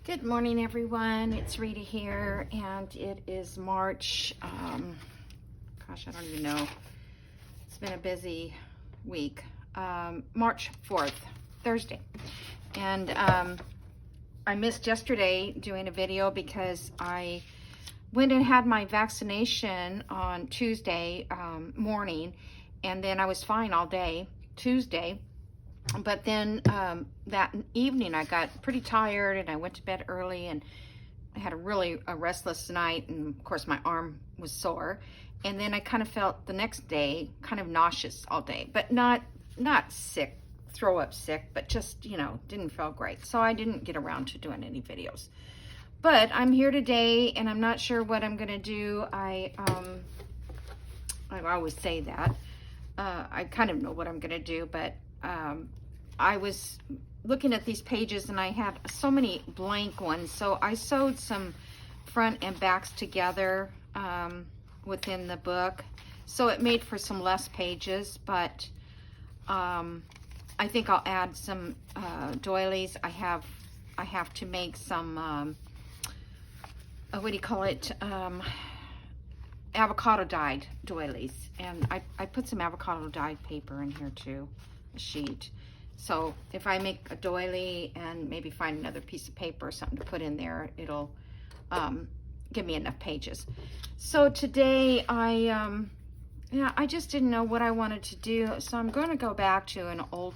Good morning, everyone. It's Rita here, and it is March, gosh, I don't even know. It's been a busy week. March 4th, Thursday. And I missed yesterday doing a video because I went and had my vaccination on Tuesday morning, and then I was fine all day Tuesday. But then that evening I got pretty tired and I went to bed early, and I had a restless night, and of course my arm was sore. And then I kind of felt the next day kind of nauseous all day, but not sick, throw up sick, but just, you know, didn't feel great. So I didn't get around to doing any videos. But I'm here today and I'm not sure what I'm gonna do. I always say that. I kind of know what I'm gonna do, but I was looking at these pages and I had so many blank ones, so I sewed some front and backs together within the book, so it made for some less pages. But I think I'll add some doilies. I have to make some what do you call it, avocado dyed doilies, and I put some avocado dyed paper in here too, a sheet. So if I make a doily and maybe find another piece of paper or something to put in there, it'll give me enough pages. So today I just didn't know what I wanted to do, so I'm going to go back to an old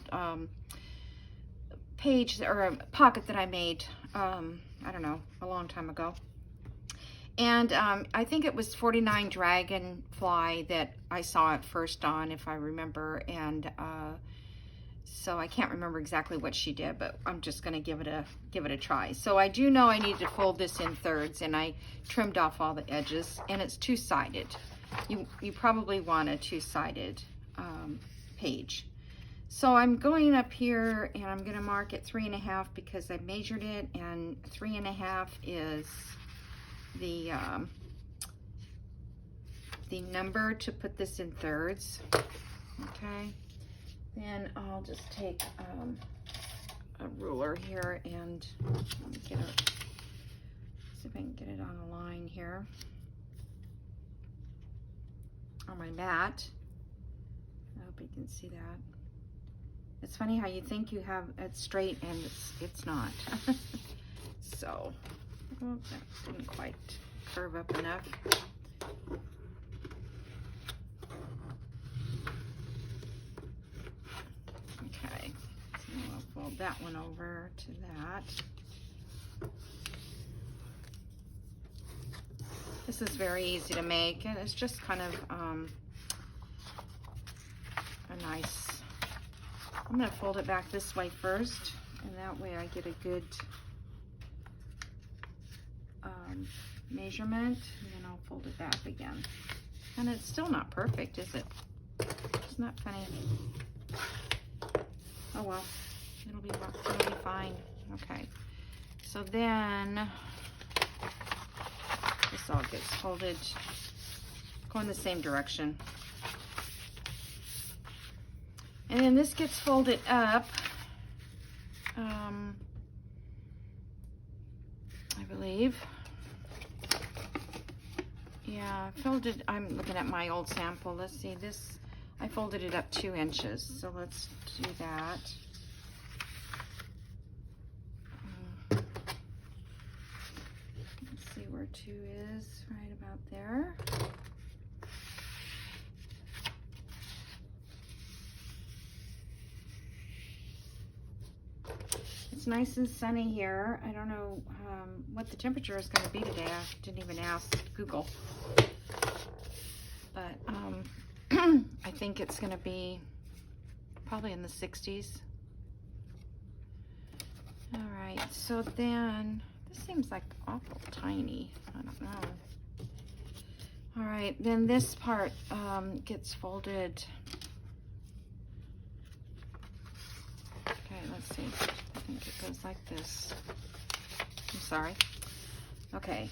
page or a pocket that I made I don't know, a long time ago. And I think it was 49 Dragonfly that I saw it first on, if I remember. And so I can't remember exactly what she did, but I'm just going to give it a try. So I do know I need to fold this in thirds, and I trimmed off all the edges, and it's two-sided. You probably want a two-sided page. So I'm going up here and I'm going to mark it 3.5 because I measured it, and 3.5 is the number to put this in thirds. Okay, then I'll just take a ruler here and let me get it, see if I can get it on a line here on my mat. I hope you can see that. It's funny how you think you have it straight and it's not. So, well, that didn't quite curve up enough. Okay, so I'll fold that one over to that. This is very easy to make, and it's just kind of a nice, I'm going to fold it back this way first, and that way I get a good measurement, and then I'll fold it back again. And it's still not perfect, is it? It's not funny. Oh well, it'll be fine. Okay, so then this all gets folded, go in the same direction, and then this gets folded up. I believe. Yeah, folded, I'm looking at my old sample. Let's see, this, I folded it up 2 inches. So let's do that. Let's see where 2 is, right about there. It's nice and sunny here. I don't know what the temperature is going to be today. I didn't even ask Google. But I think it's going to be probably in the 60s. All right, so then this seems like awful tiny. I don't know. All right, then this part gets folded. Okay, let's see. I think it goes like this. I'm sorry. Okay.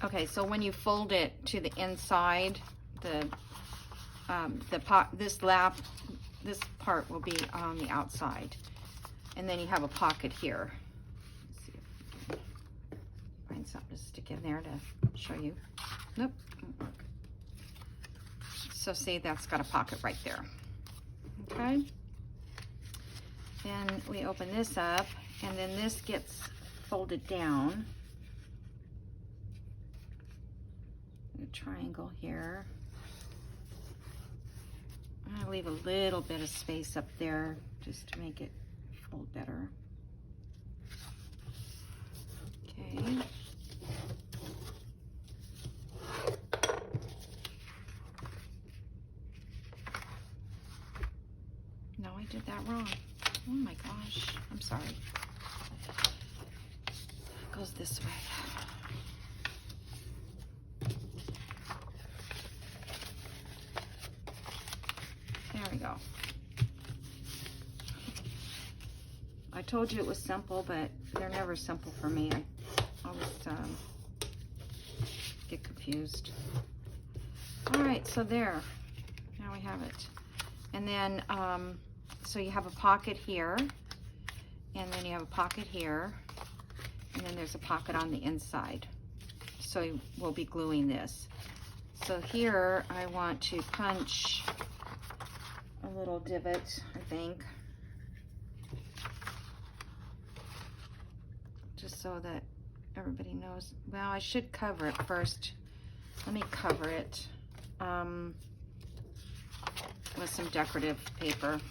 Okay, so when you fold it to the inside, this lap this part will be on the outside. And then you have a pocket here. Let's see if we can find something to stick in there to show you. Nope, won't work. So see, that's got a pocket right there. Okay. Then we open this up, and then this gets folded down. A triangle here. I'm gonna leave a little bit of space up there just to make it fold better. Okay. No, I did that wrong. Oh my gosh, I'm sorry. It goes this way. There we go. I told you it was simple, but they're never simple for me. I always get confused. All right, so there. Now we have it. And then, so you have a pocket here, and then you have a pocket here, and then there's a pocket on the inside. So we'll be gluing this. So here I want to punch a little divot, I think, just so that everybody knows. Well, I should cover it first. Let me cover it with some decorative paper.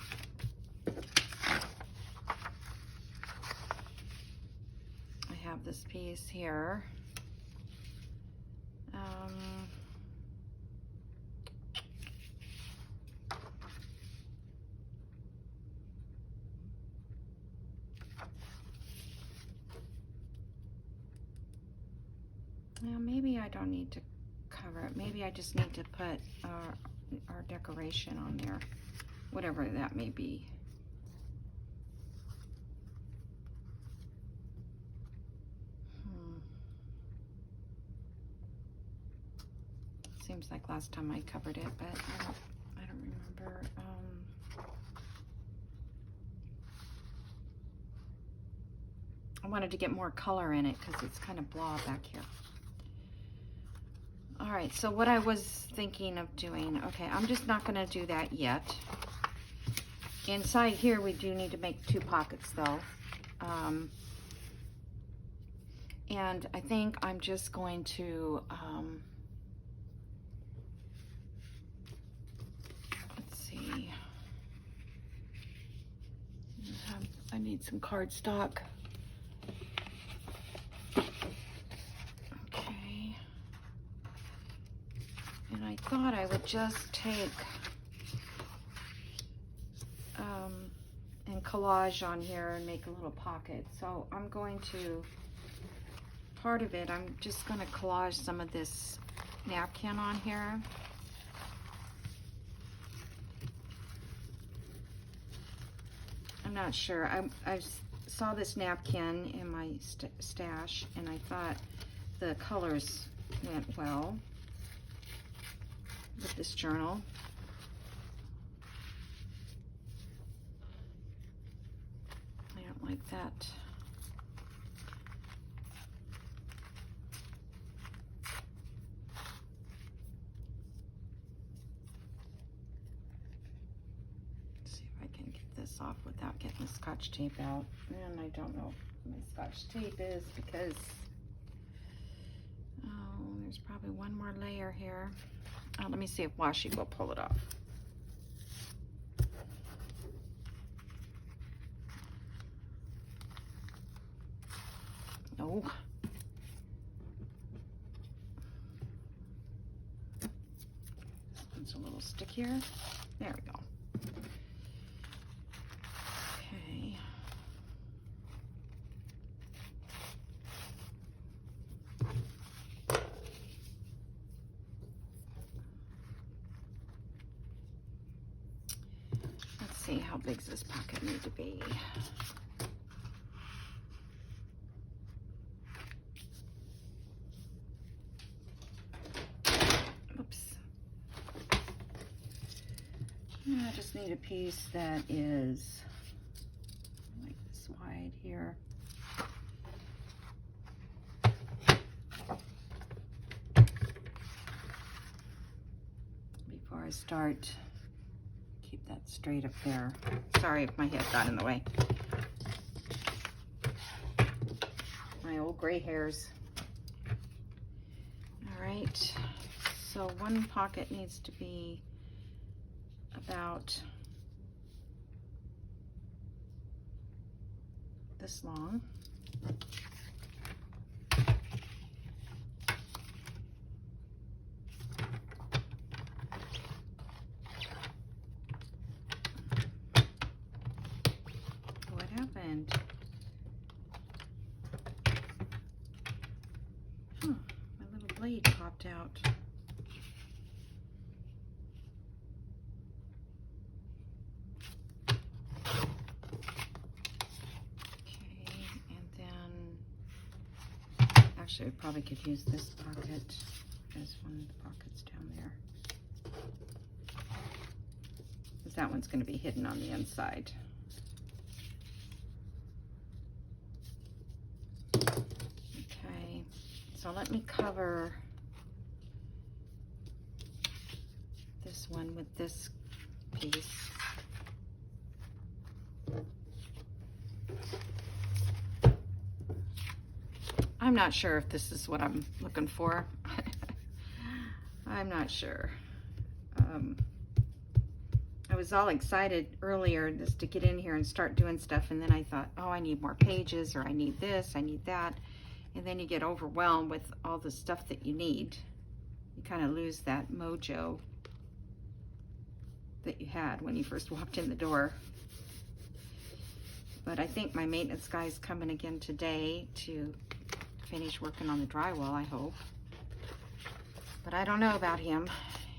I have this piece here. Now maybe I don't need to cover it. Maybe I just need to put our decoration on there, whatever that may be. Seems like last time I covered it, but I don't remember. I wanted to get more color in it because it's kind of blah back here. All right, so what I was thinking of doing, okay, I'm just not gonna do that yet. Inside here, we do need to make 2 pockets though. And I think I'm just going to, let's see. I need some cardstock. And I thought I would just take and collage on here and make a little pocket. So I'm going to, part of it, I'm just going to collage some of this napkin on here. I'm not sure. I saw this napkin in my stash, and I thought the colors went well with this journal. I don't like that. Let's see if I can get this off without getting the Scotch tape out. And I don't know what my Scotch tape is because, oh, there's probably one more layer here. Let me see if washi will pull it off. No. This one's a little stickier. There we go. Okay. See how big does this pocket need to be. Oops. I just need a piece that is like this wide here. Before I start, keep that straight up there. Sorry if my head got in the way. My old gray hairs. All right, so one pocket needs to be about this long. What happened? Huh, my little blade popped out. Actually, I probably could use this pocket as one of the pockets down there. Because that one's going to be hidden on the inside. Okay, so let me cover this one with this piece. I'm not sure if this is what I'm looking for. I'm not sure. I was all excited earlier just to get in here and start doing stuff, and then I thought, oh, I need more pages, or I need this, I need that. And then you get overwhelmed with all the stuff that you need. You kind of lose that mojo that you had when you first walked in the door. But I think my maintenance guy's coming again today to finish working on the drywall, I hope. But I don't know about him,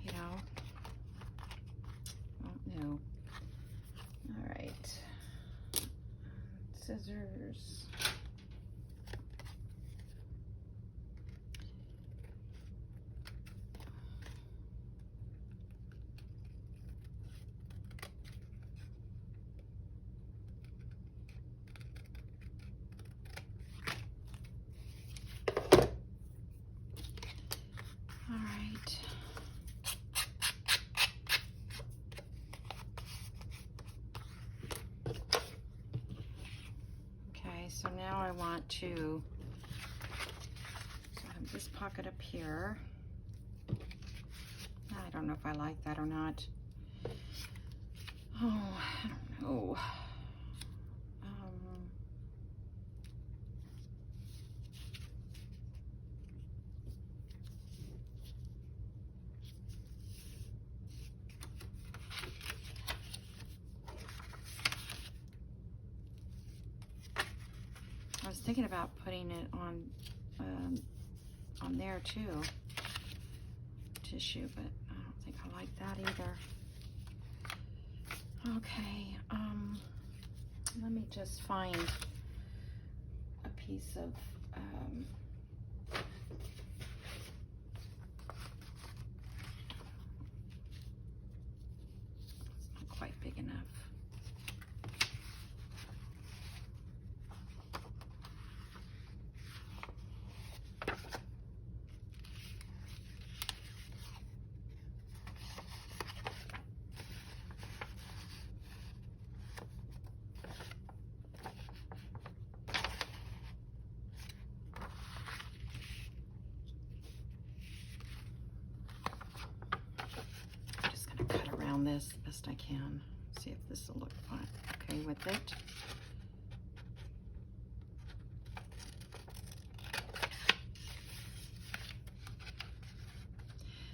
you know. I don't know. All right. Scissors. So now I want to have this pocket up here. I don't know if I like that or not. Oh, I don't know. I was thinking about putting it on there too, tissue, but I don't think I like that either. Okay, let me just find a piece of it's not quite big enough. This the best I can. See if this will look fine. Okay with it.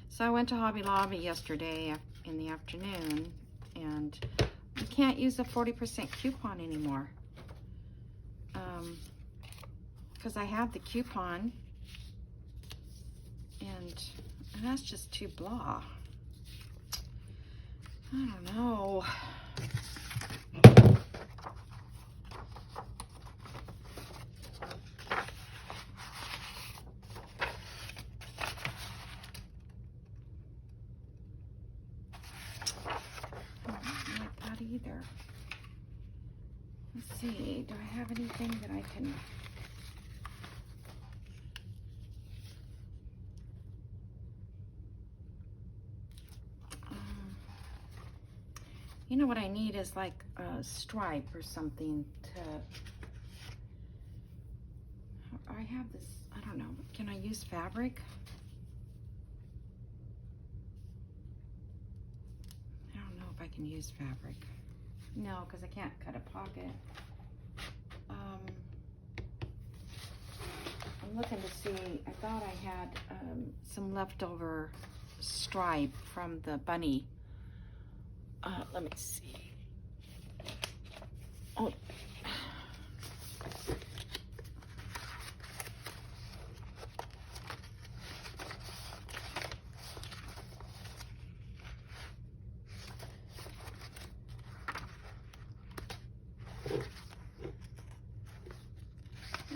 So I went to Hobby Lobby yesterday in the afternoon, and you can't use a 40% coupon anymore. Because I have the coupon, and that's just too blah. I don't know. Let's see, do I have anything that I can... You know what I need is like a stripe or something to... I have this, I don't know, can I use fabric? I don't know if I can use fabric. No, because I can't cut a pocket. I'm looking to see, I thought I had some leftover stripe from the bunny. Let me see. Oh.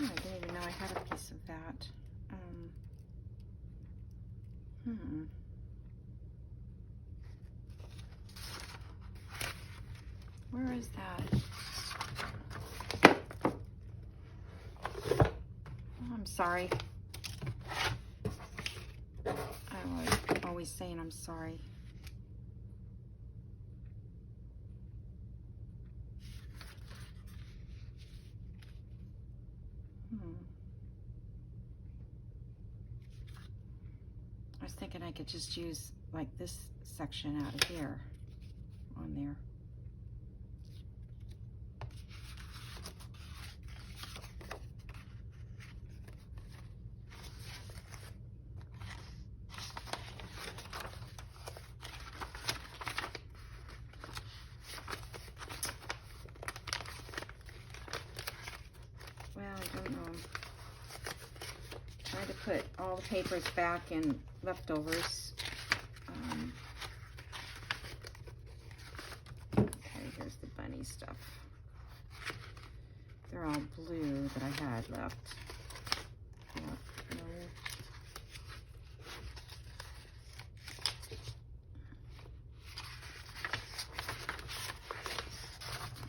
I didn't even know I had a piece of that. Where is that? Oh, I'm sorry. I was always saying I'm sorry. I was thinking I could just use like this section out of here on there. Well, I don't know. Try to put all the papers back in leftovers. Okay, here's the bunny stuff. They're all blue that I had left.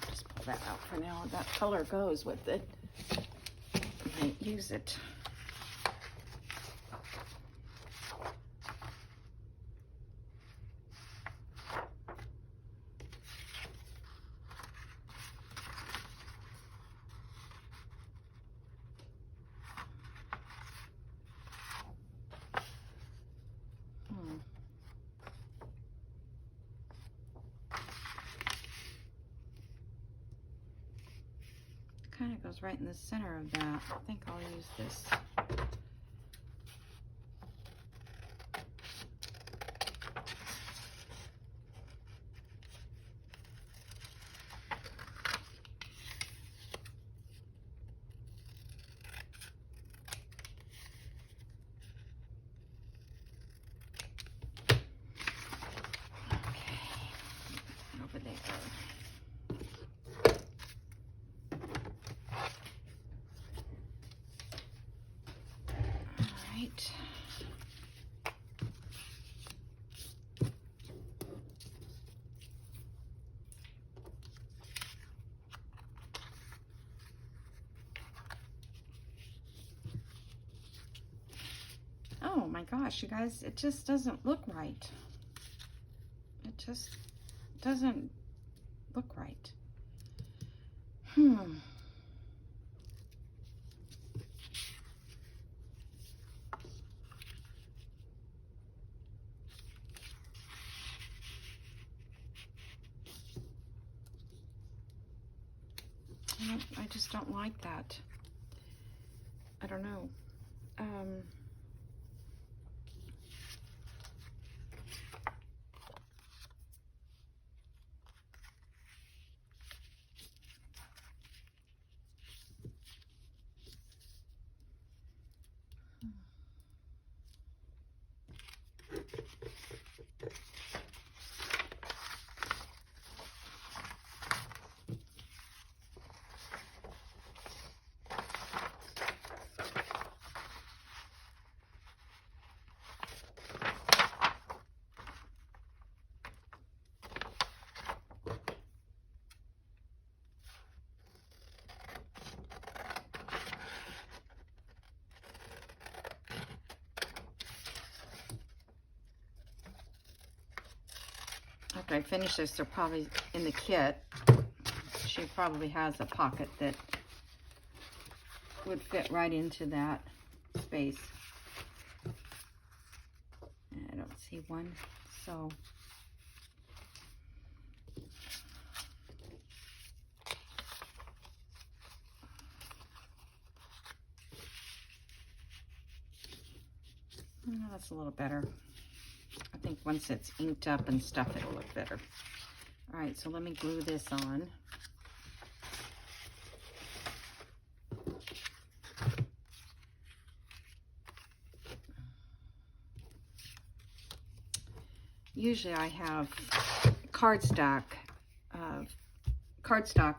Just pull that out for now. That color goes with it. I might use it. Kind of goes right in the center of that. I think I'll use this. Okay, over there. Right. Oh my gosh, you guys, it just doesn't look right. It just doesn't look right. I just don't like that. I don't know. after I finish this, they're probably in the kit. She probably has a pocket that would fit right into that space. I don't see one, so oh, that's a little better. I think once it's inked up and stuff, it'll look better. All right, so let me glue this on. Usually I have cardstock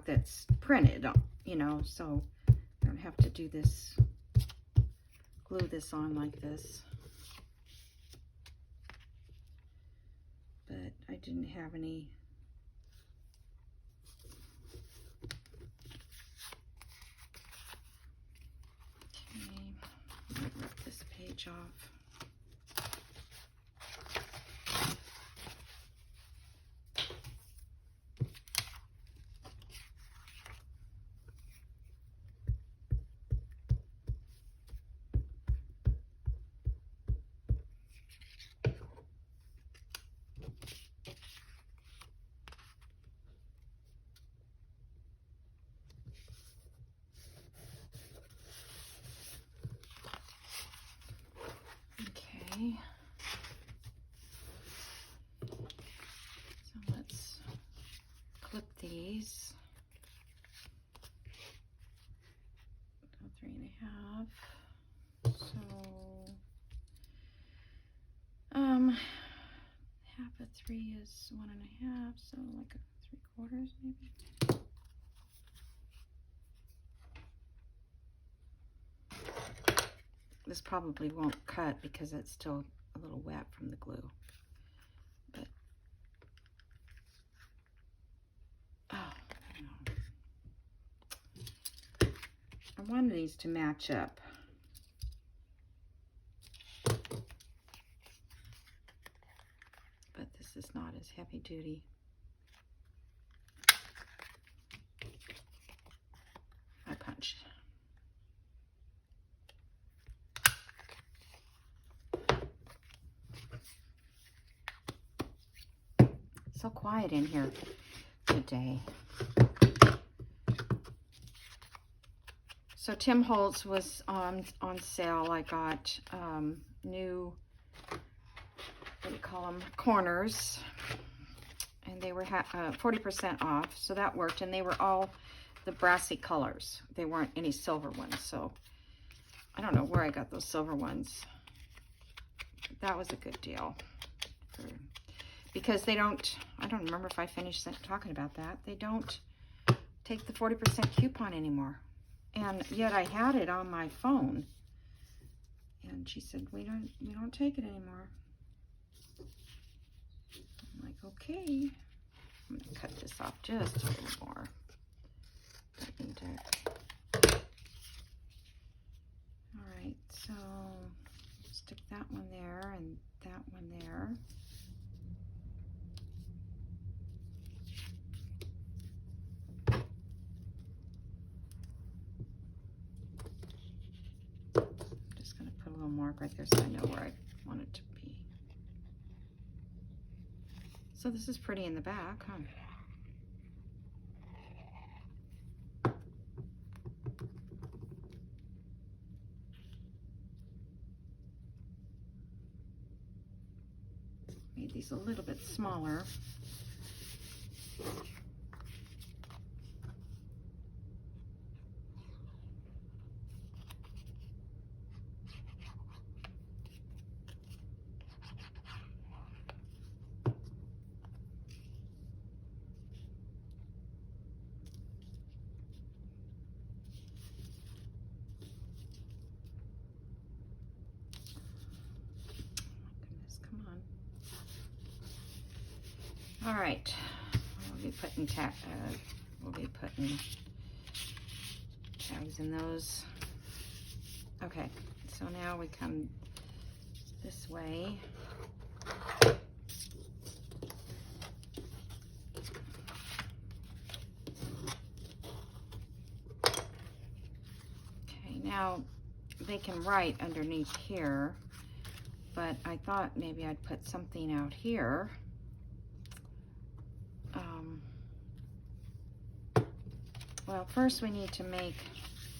that's printed, you know, so I don't have to do this, glue this on like this. But I didn't have any. Okay, let me rip this page off. Okay. So let's clip these. 3.5. So half of 3 is 1.5, so like 3/4 maybe. This probably won't cut because it's still a little wet from the glue. But oh, I know. I wanted these to match up. But this is not as heavy duty. I punched. So quiet in here today. So Tim Holtz was on sale. I got new, what do you call them, corners, and they were 40% off, so that worked. And they were all the brassy colors. They weren't any silver ones, so I don't know where I got those silver ones. That was a good deal. Because they don't, I don't remember if I finished talking about that. They don't take the 40% coupon anymore. And yet I had it on my phone. And she said, we don't take it anymore. I'm like, okay. I'm gonna cut this off just a little more. All right, so stick that one there and that one there. Put a little mark right there so I know where I want it to be. So this is pretty in the back, huh? Made these a little bit smaller. All right, we'll be putting tags in those. Okay, so now we come this way. now they can write underneath here, but I thought maybe I'd put something out here. Well, first we need to make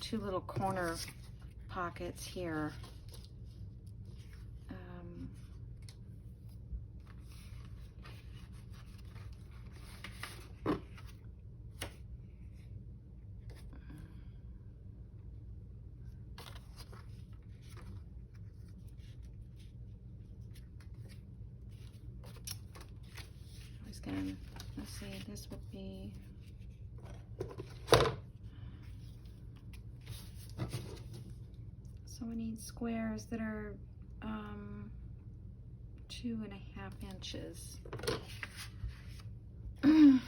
two little corner pockets here. Let's see, this would be, so we need squares that are 2.5 inches. You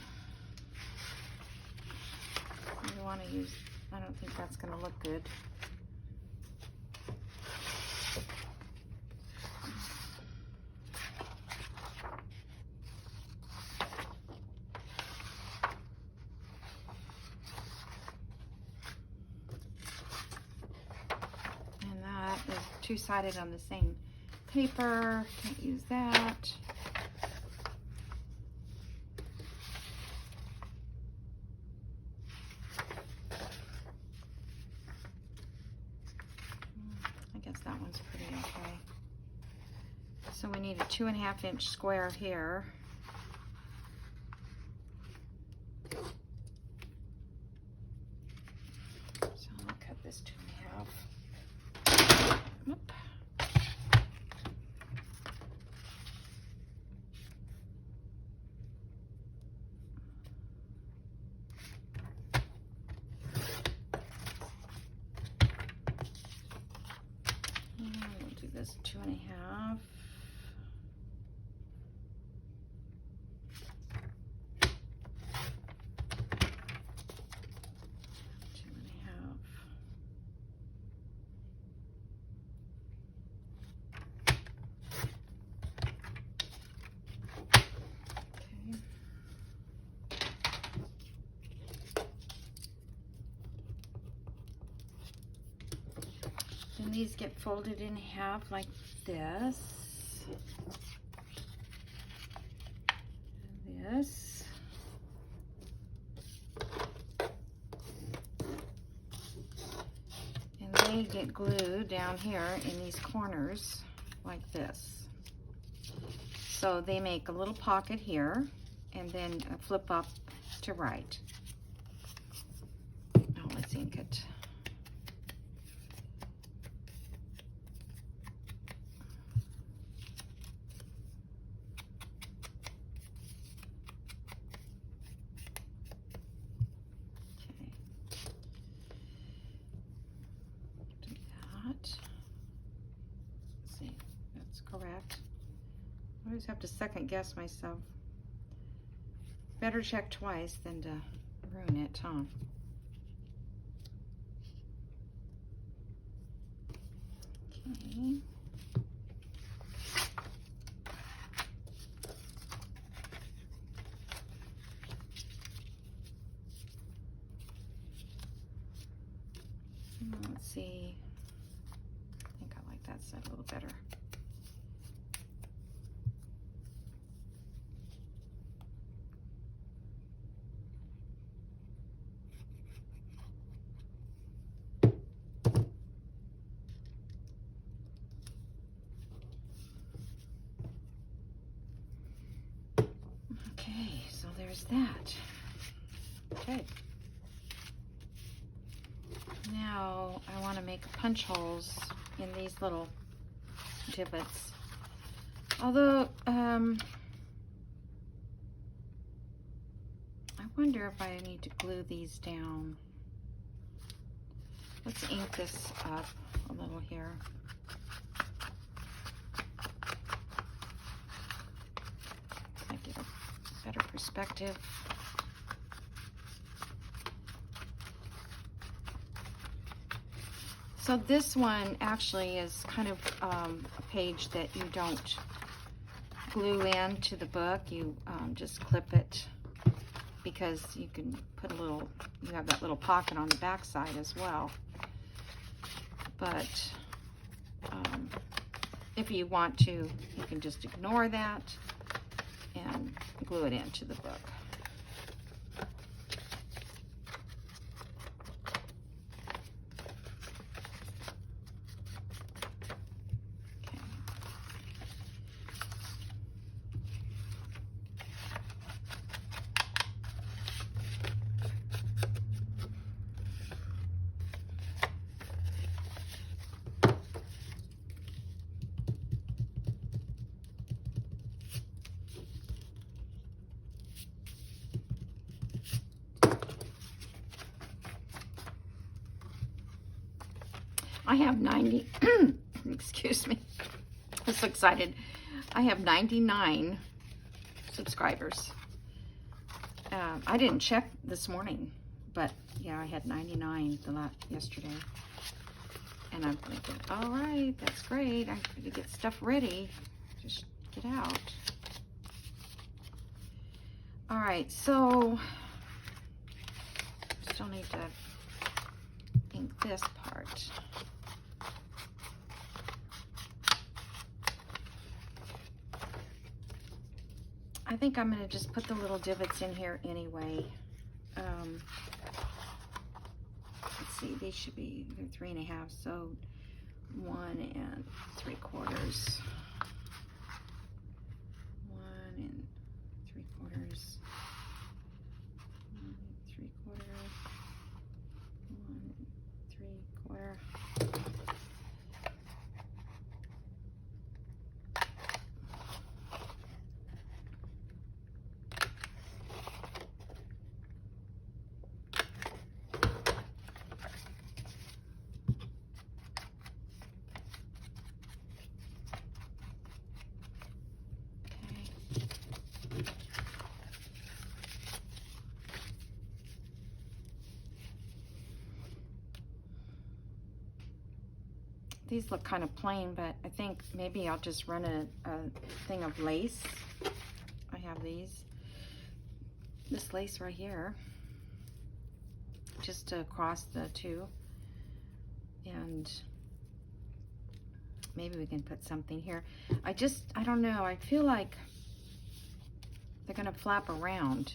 want to use, I don't think that's going to look good. Two-sided on the same paper, can't use that. I guess that one's pretty okay. So we need a 2.5 inch square here. So I'm gonna cut this 2.5. We'll do this 2.5. And these get folded in half like this. And this. And they get glued down here in these corners like this. So they make a little pocket here and then a flip up to right. Now let's ink it. Let's see, that's correct. I always have to second guess myself. Better check twice than to ruin it, huh? Okay. Let's see. I think I like that side a little better. Okay, so there's that. Okay. Now I want to make punch holes in these little divots. Although, I wonder if I need to glue these down. Let's ink this up a little here. I get a better perspective. So this one actually is kind of a page that you don't glue into the book. You just clip it because you can put a little, you have that little pocket on the back side as well. but if you want to, you can just ignore that and glue it into the book. I have 90, excuse me, I'm so excited. I have 99 subscribers. I didn't check this morning, but yeah, I had 99 yesterday. And I'm thinking, all right, that's great. I need to get stuff ready. Just get out. All right, so still need to ink this part. I think I'm going to just put the little divots in here anyway. Let's see, these should be 3.5, so 1 3/4. 1 3/4. 1 3/4. 1 3/4. These look kind of plain, but I think maybe I'll just run a thing of lace. I have this lace right here, just to cross the two, and maybe we can put something here. I don't know, I feel like they're gonna flap around,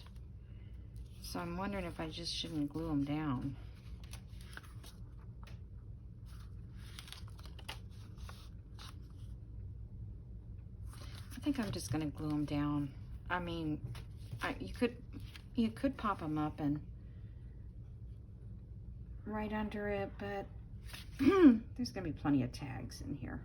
so I'm wondering if I just shouldn't glue them down. I think I'm just going to glue them down. I mean, you could pop them up and right under it, but there's going to be plenty of tags in here.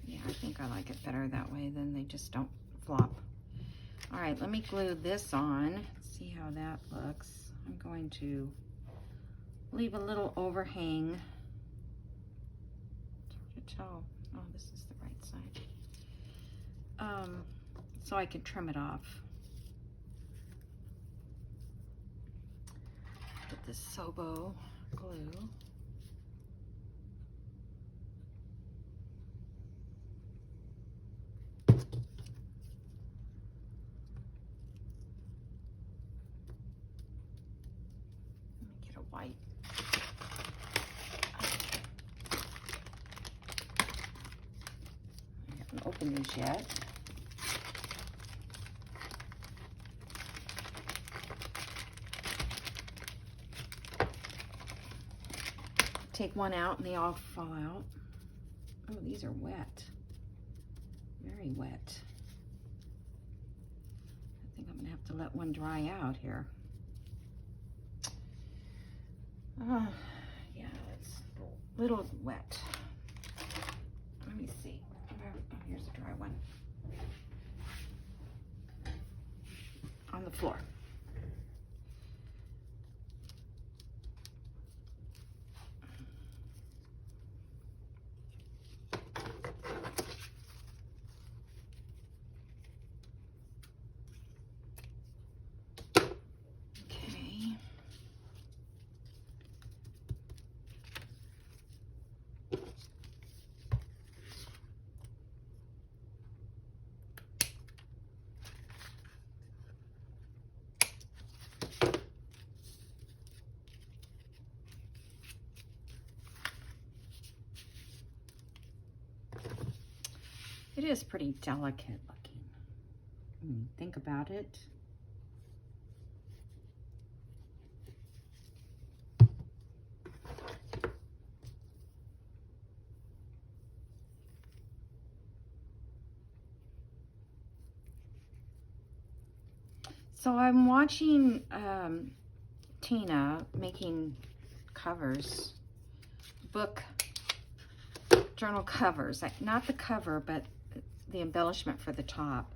Yeah, I think I like it better that way, then they just don't flop. All right, let me glue this on. See how that looks. I'm going to leave a little overhang. It's hard to tell. Oh, this is the right side. So I can trim it off. Put this Sobo glue. White. I haven't opened these yet. Take one out and they all fall out. Oh, these are wet. Very wet. I think I'm gonna have to let one dry out here. Yeah, it's a little wet. Let me see. Oh, here's a dry one. On the floor. is pretty delicate looking when you think about it. So I'm watching Tina making covers, book journal covers, like not the cover, but the embellishment for the top.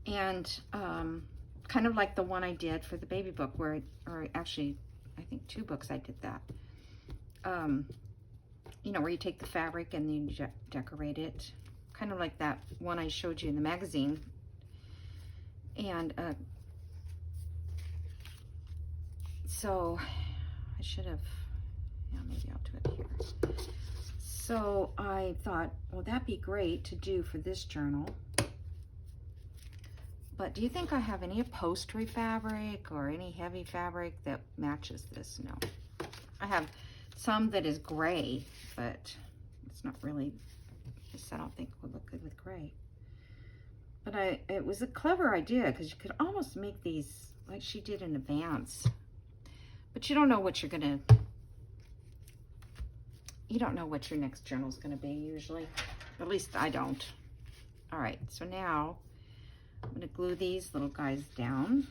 And kind of like the one I did for the baby book, or actually, I think 2 books I did that. You know, where you take the fabric and you decorate it. Kind of like that one I showed you in the magazine. And so I should have, yeah, maybe I'll do it here. So I thought, well, that'd be great to do for this journal. But do you think I have any upholstery fabric or any heavy fabric that matches this? No. I have some that is gray, but it's not really, I don't think would look good with gray. But it was a clever idea, because you could almost make these like she did in advance. But you don't know what you're gonna, you don't know what your next journal is gonna be usually. At least I don't. All right, so now I'm gonna glue these little guys down.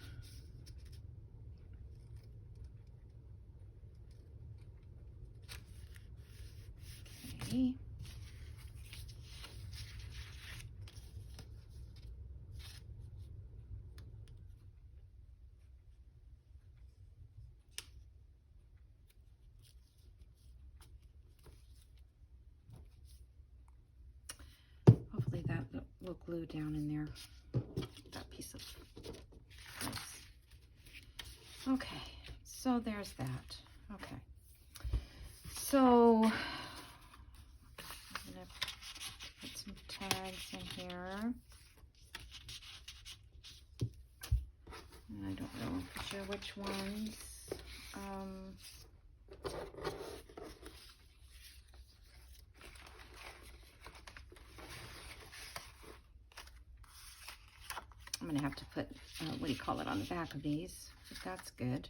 Okay. Hopefully that will glue down in there, that piece of this. Okay, so there's that. Okay, so I'm gonna put some tags in here. And I don't know for sure which ones. I'm gonna have to put, what do you call it, on the back of these, but that's good.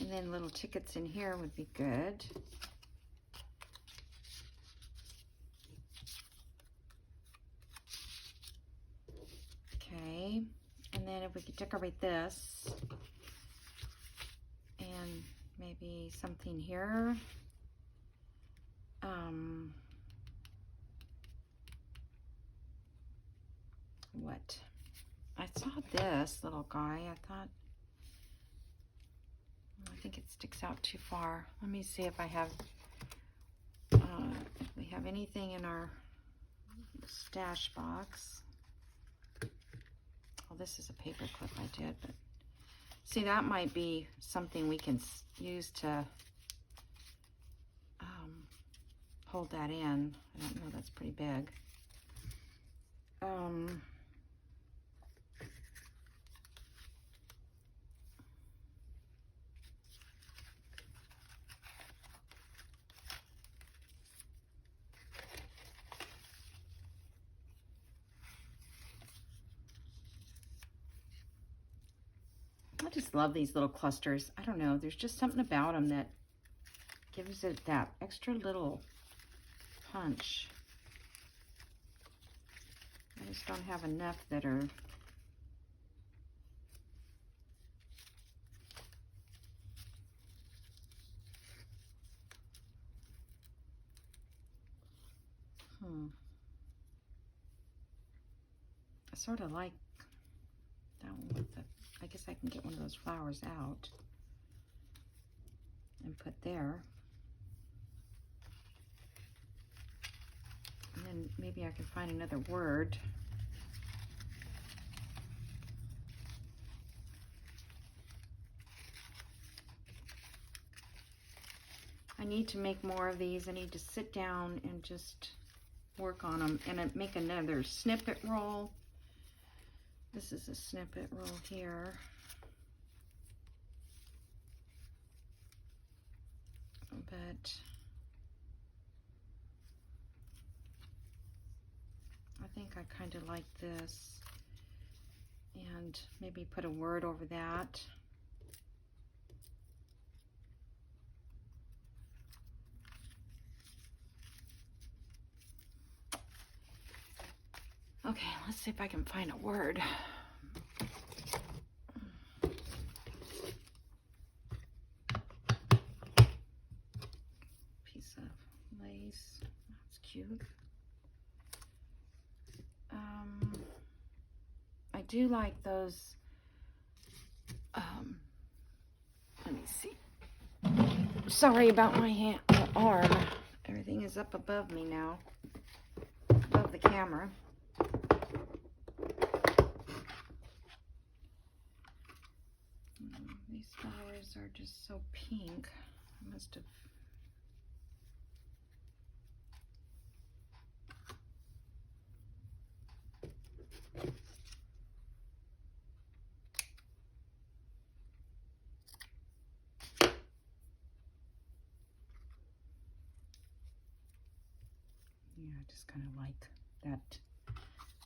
And then little tickets in here would be good. Okay, and then if we could decorate this, and maybe something here. What? I saw this little guy, I thought, I think it sticks out too far. Let me see if I have, if we have anything in our stash box. Oh, this is a paper clip I did, but see, that might be something we can use to hold that in. I don't know, that's pretty big. I just love these little clusters. I don't know, there's just something about them that gives it that extra little punch. I just don't have enough that are I sort of like that one with the, I guess I can get one of those flowers out and put there. And then maybe I can find another word. I need to make more of these. I need to sit down and just work on them and make another snippet roll. This is a snippet roll here. But I think I kind of like this. And maybe put a word over that. Okay, let's see if I can find a word. Piece of lace. That's cute. I do like those. Let me see. Sorry about my arm. Everything is up above me now, above the camera. These flowers are just so pink. I must have. Yeah, I just kind of like that.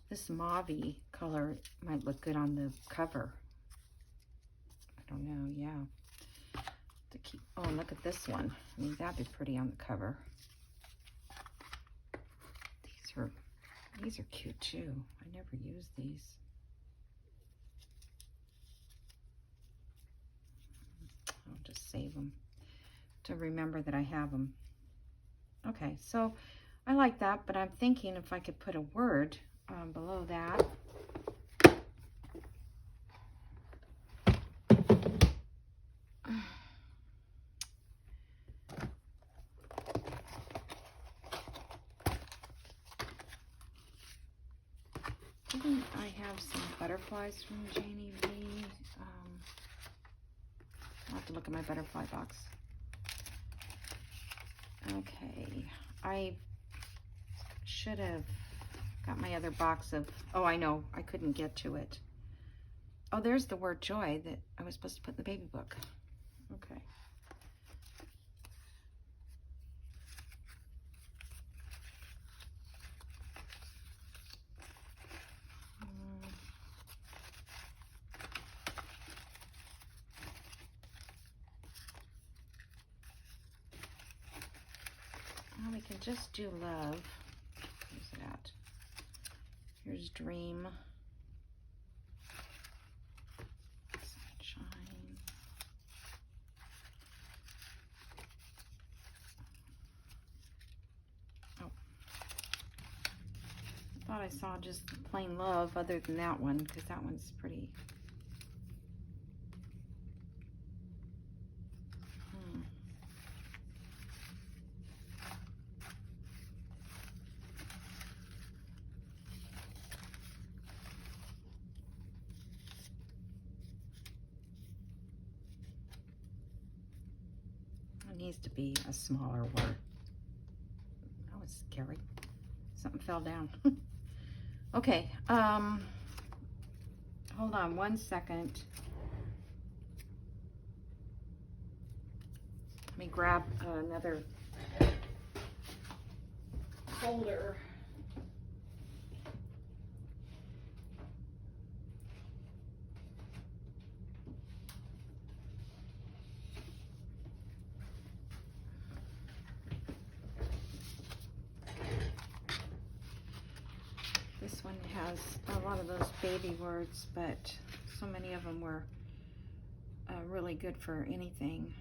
This mauve-y color might look good on the cover. I don't know, yeah. Oh, look at this one. I mean, that'd be pretty on the cover. These are cute too. I never use these. I'll just save them to remember that I have them. Okay, so I like that, but I'm thinking if I could put a word below that. Didn't I have some butterflies from Janie V? I'll have to look at my butterfly box. Okay, I should have got my other box of, oh, I know, I couldn't get to it. Oh, there's the word joy that I was supposed to put in the baby book. Okay. Well, we can just do love. Where's it at? Here's dream. Sunshine. Oh. I thought I saw just plain love other than that one, because that one's pretty. Needs to be a smaller word. That was scary. Something fell down. Okay, hold on one second. Let me grab another folder. This one has a lot of those baby words, but so many of them were really good for anything.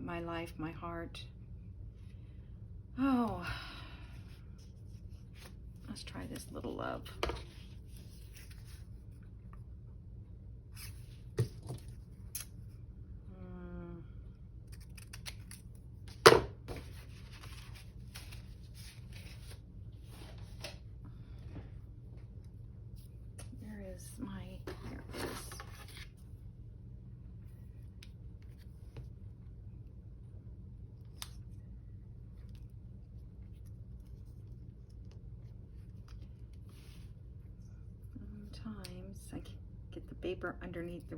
My life, my heart. Oh, let's try this little love. There it is. Sometimes I get the paper underneath the,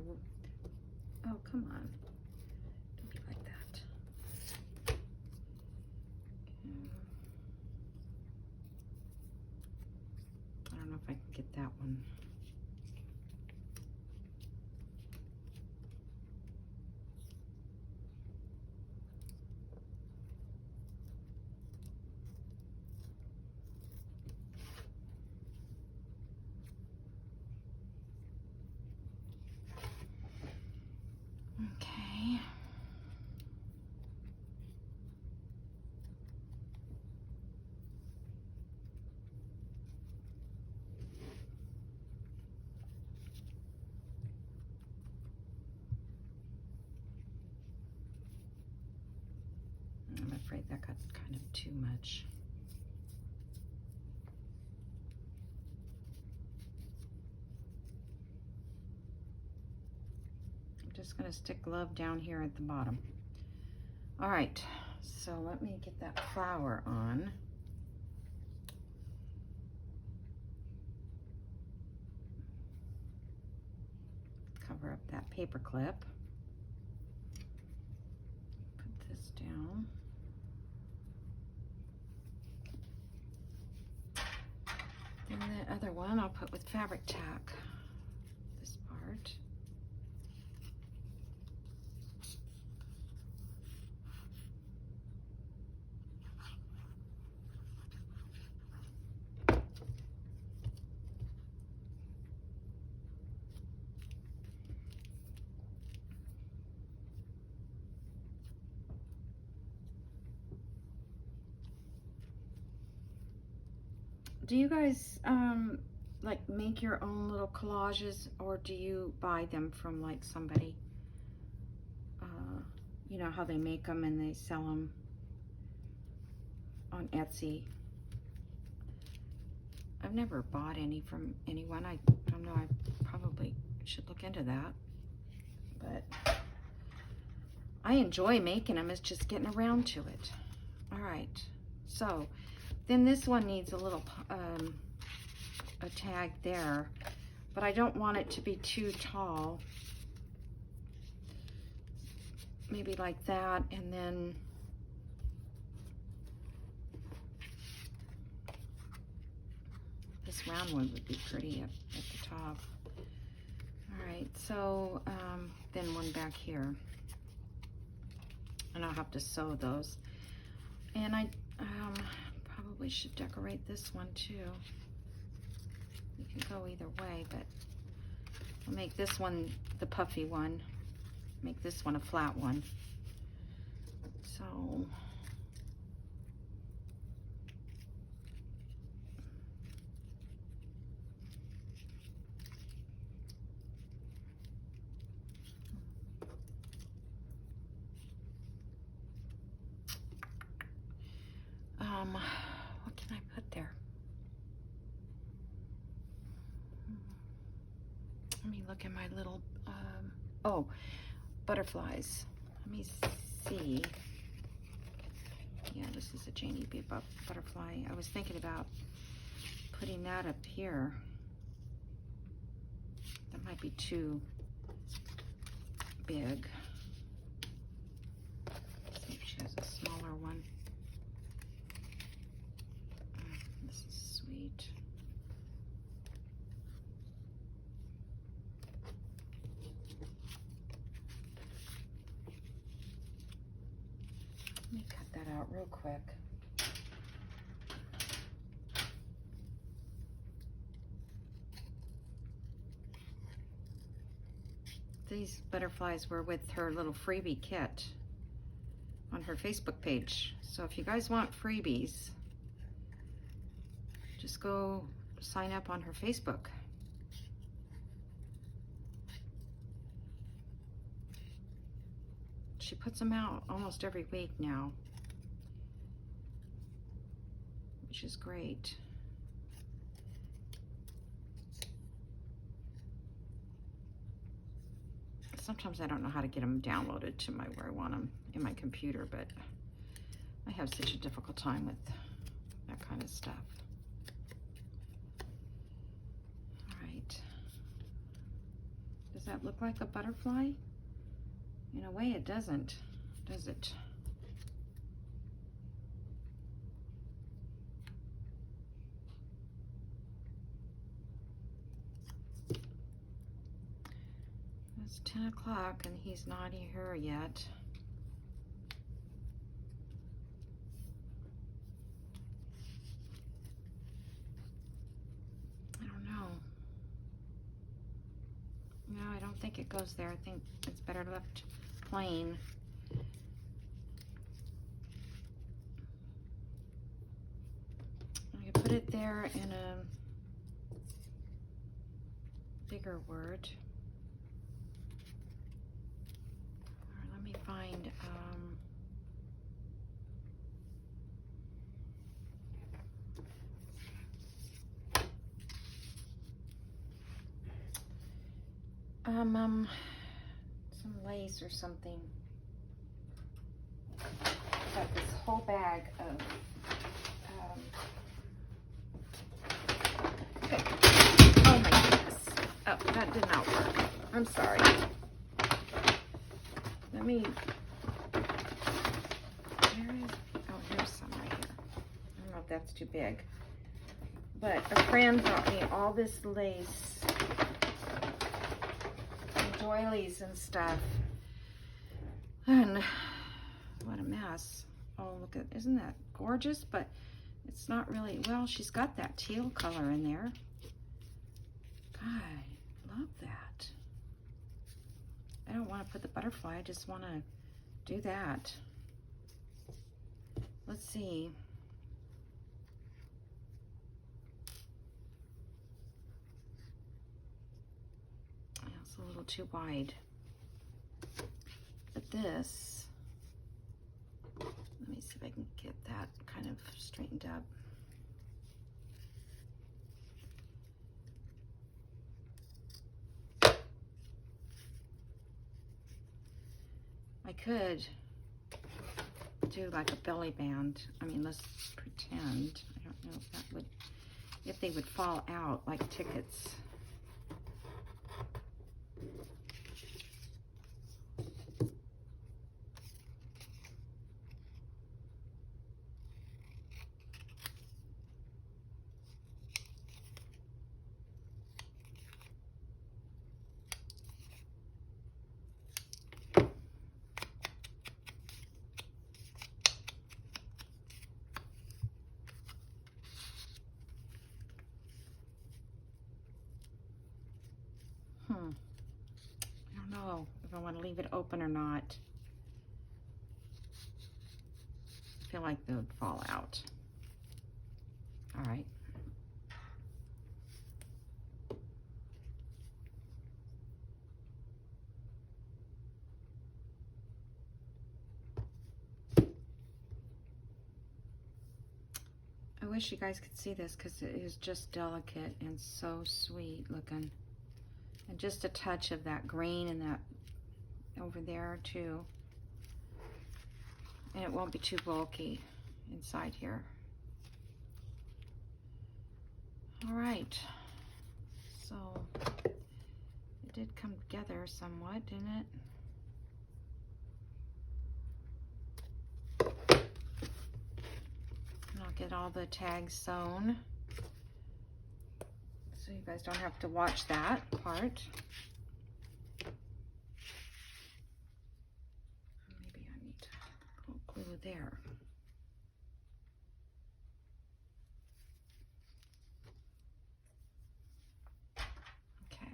oh, come on. Don't be like that. Okay. I can get that one. Okay. I'm afraid that got kind of too much. I'm just going to stick glove down here at the bottom. All right, so let me get that flower on. Cover up that paper clip. Put this down. And the other one I'll put with fabric tack. This part. Do you guys like make your own little collages, or do you buy them from like somebody? You know how they make them and they sell them on Etsy. I've never bought any from anyone. I don't know, I probably should look into that. But I enjoy making them, it's just getting around to it. All right, so then this one needs a little a tag there, but I don't want it to be too tall. Maybe like that, and then this round one would be pretty at the top. All right, so then one back here, and I'll have to sew those. And I probably should decorate this one too. You can go either way, but I'll make this one the puffy one. Make this one a flat one. So what can I put there? Let me look at my little oh, butterflies. Let me see. Yeah, this is a Janey butterfly. I was thinking about putting that up here. That might be too big. Let's see if she has a smaller one. This is sweet. Let me cut that out real quick. These butterflies were with her little freebie kit on her Facebook page. So if you guys want freebies, just go sign up on her Facebook. She puts them out almost every week now, which is great. Sometimes I don't know how to get them downloaded to where I want them in my computer, but I have such a difficult time with that kind of stuff. All right. Does that look like a butterfly? In a way it doesn't, does it? 10 o'clock and he's not here yet. I don't know. No, I don't think it goes there. I think it's better left plain. I put it there in a bigger word. Or let me find some lace or something. Got this whole bag of oh my goodness. Oh, that did not work. I'm sorry. Let me, here's some right here. I don't know if that's too big. But a friend brought me all this lace and doilies and stuff. And what a mess. Oh, look at, isn't that gorgeous? But it's not really, well, she's got that teal color in there. God, love that. I don't want to put the butterfly, I just want to do that. Let's see. It's a little too wide. But this, let me see if I can get that kind of straightened up. I could do like a belly band. I mean, let's pretend. I don't know if that would, if they would fall out like tickets. I don't know if I want to leave it open or not. I feel like they would fall out. All right. I wish you guys could see this because it is just delicate and so sweet looking. And just a touch of that green and that over there too. And it won't be too bulky inside here. All right. So it did come together somewhat, didn't it? And I'll get all the tags sewn, so you guys don't have to watch that part. Maybe I need to put glue there. Okay.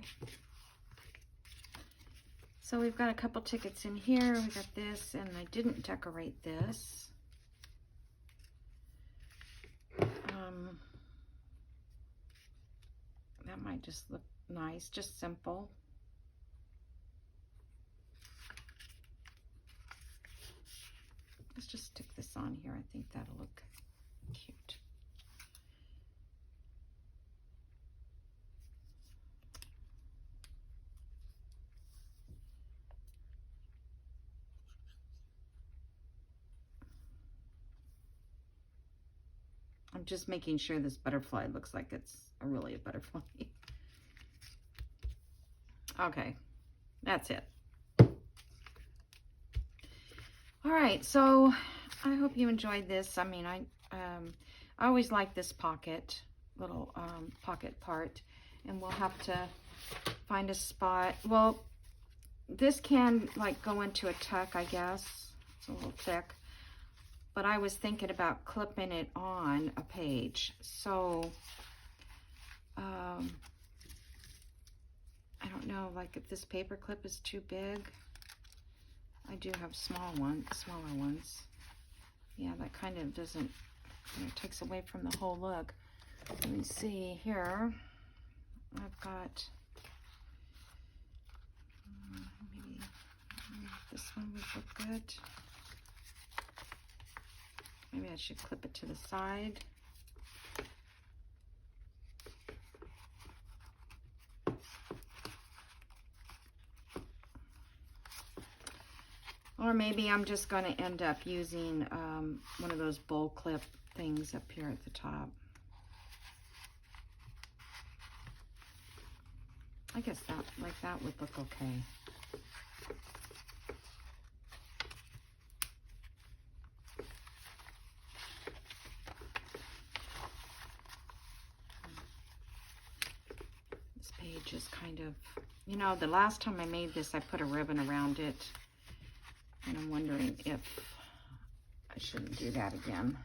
So we've got a couple tickets in here. We got this, and I didn't decorate this. That might just look nice, just simple. Let's just stick this on here. I think that'll look cute. I'm just making sure this butterfly looks like it's really a butterfly. Okay, that's it. All right, so I hope you enjoyed this. I mean, I always like this pocket, little pocket part, and we'll have to find a spot. Well, this can like go into a tuck, I guess. It's a little thick. But I was thinking about clipping it on a page. So, I don't know, like if this paper clip is too big. I do have smaller ones. Yeah, that kind of doesn't, takes away from the whole look. Let me see here. I've got, maybe this one would look good. Maybe I should clip it to the side. Or maybe I'm just going to end up using one of those bowl clip things up here at the top. I guess that, like that would look okay. This page is kind of, you know, the last time I made this, I put a ribbon around it. And I'm wondering if I shouldn't do that again.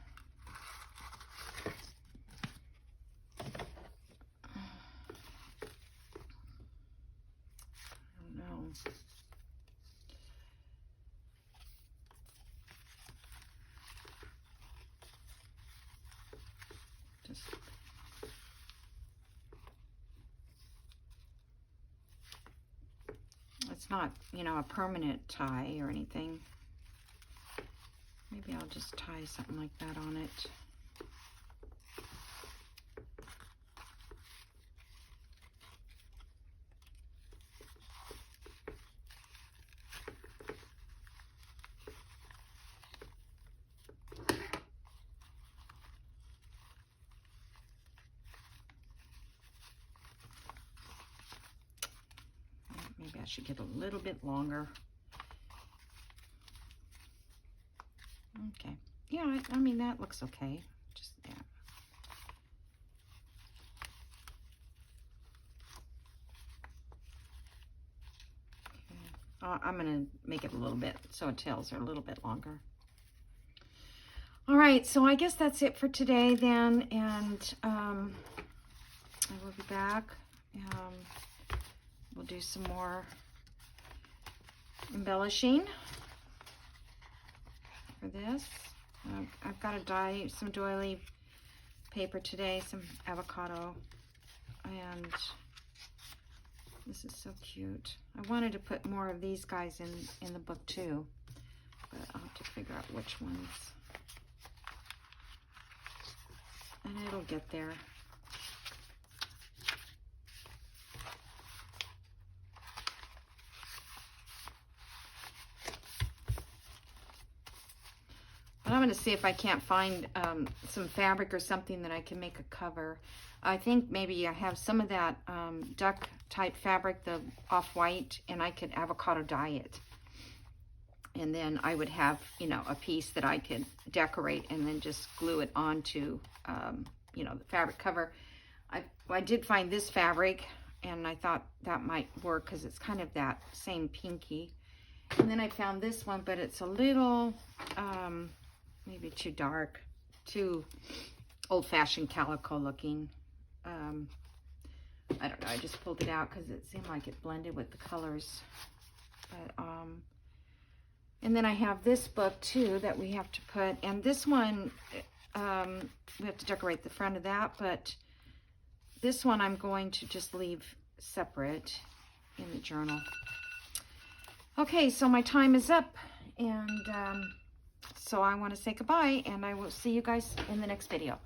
It's not, you know, a permanent tie or anything. Maybe I'll just tie something like that on it. Maybe I should get a little bit longer. Okay. Yeah, I mean, that looks okay. Just that. Okay. I'm going to make it a little bit so it tails are a little bit longer. All right, so I guess that's it for today then, and I will be back. We'll do some more embellishing for this. I've got to dye some doily paper today, some avocado, and this is so cute. I wanted to put more of these guys in the book too, but I'll have to figure out which ones. And it'll get there. But I'm going to see if I can't find some fabric or something that I can make a cover. I think maybe I have some of that duck type fabric, the off-white, and I could avocado dye it. And then I would have, you know, a piece that I could decorate and then just glue it onto, you know, the fabric cover. I did find this fabric, and I thought that might work because it's kind of that same pinky. And then I found this one, but it's a little... maybe too dark, too old-fashioned calico looking. I don't know, I just pulled it out because it seemed like it blended with the colors. But, and then I have this book too that we have to put, and this one, we have to decorate the front of that, but this one I'm going to just leave separate in the journal. Okay, so my time is up, and so I want to say goodbye, and I will see you guys in the next video.